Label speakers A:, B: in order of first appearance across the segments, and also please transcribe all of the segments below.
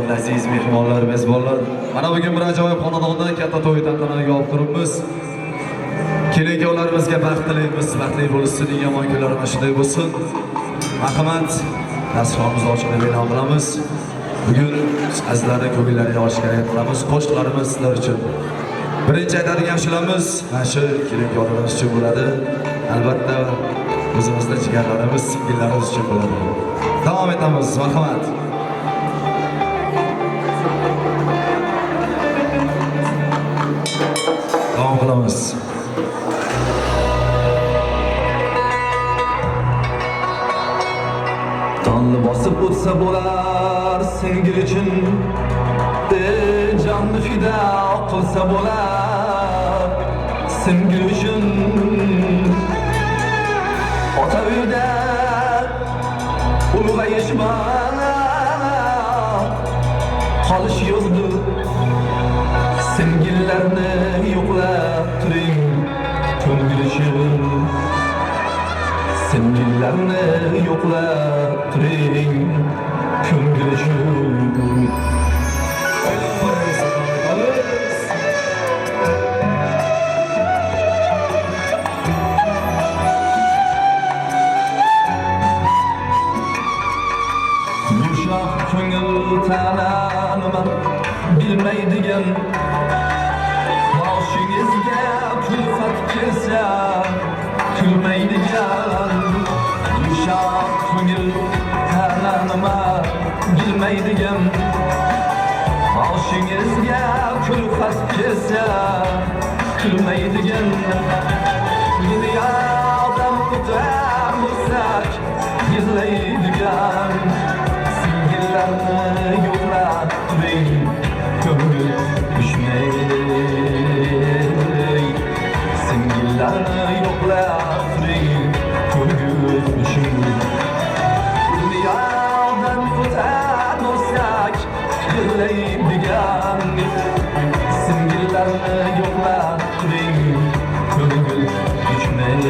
A: hurmatli aziz mehmonlar, mezbonlar. Mana bugun bir ajoyib xonadonda katta to'y tantanaga olib turibmiz. Kelin-kuyovlarimizga baxt tilaymiz, baxtli bo'lsin, yomon kunlar mana shunday bo'lsin. Marhamat, dasturxonimizni ochib e'lon qilamiz. Bugun azizlarning ko'ngillariga ochishga harakat qilamiz. Qo'shiqlarimiz sizlar uchun. Birinchi aytadigan shularimiz mana shu kelin-kuyovlarimiz uchun bo'ladi. Albatta o'zimizning jigarlarimiz, singillarimiz uchun bo'ladi. Davom etamiz, marhamat. Davom qilamiz.
B: Tanlı basıp o'tsa bo'lar singil uchun, jonni fida qilsa bo'lar singil uchun. Ota uyda ulg'ayishman, qolish yo'qdir. Singillarni yo'qlab turing ko'ngil uchun. Singillarni yo'qlab turing ko'ngil uchun. Yumshoq ko'ngil tananman bilmaydigan, boshingizga kulfat kelsa kulmaydigan. Yumshoq ko'ngil tananman bilmaydigan, boshingizga kulfat kelsa kulmaydigan. Dunyoda muqaddam bo'lsak yig'laydigan, singillarni yo'qlab turing ko'ngil düşmey. Singillarni yo'qlab turing ko'ngil düşün. Dunyodan o'tar bo'lsak yig'laydigan, singillarni yo'qlab turing ko'ngil düşmey.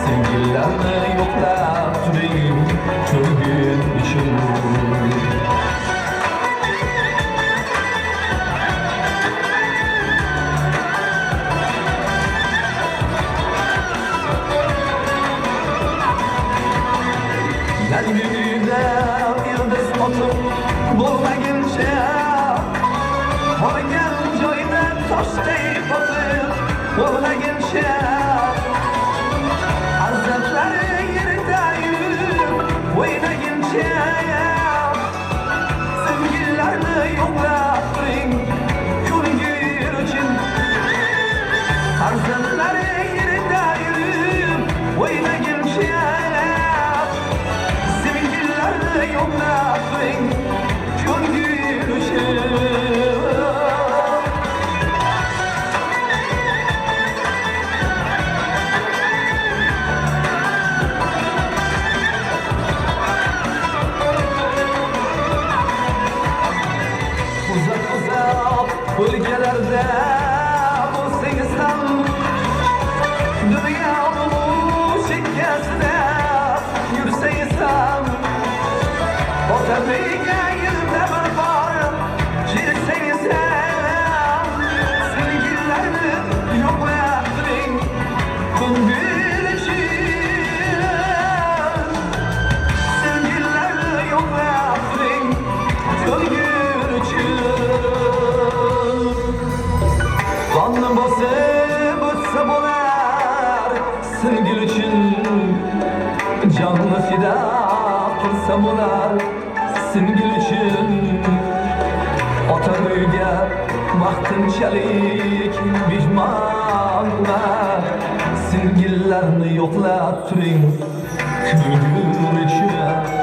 B: Singillarni yo'qlab turing ko'ngil düşün. Kalbimde yıldız otup bulmayınca, oynayan joyda toshday otup bulmayınca, azapları yerda yurib o'ynayincha, singillarni yo'qlab turing ko'ngil uchun. Azapları yerda yurib o'ynayincha, yo'qlab turing ko'ngil uchun. Uzak bölgelerde bo'lsangiz ham, dunyo chekkasida yursangiz ham, Otabiga yilda bir bor kelsangiz ham, singillarni yo'qlab turing ko'ngil uchun. Singillarni yo'qlab turing ko'ngil uchun. Qonni bosib o'tsa bo'lar singil uchun, jonni fida qilsa bo'lar singil uchun. Ota uyga vaqtinchalik mehmonman, singillarni yo'qlab turing ko'ngil uchun.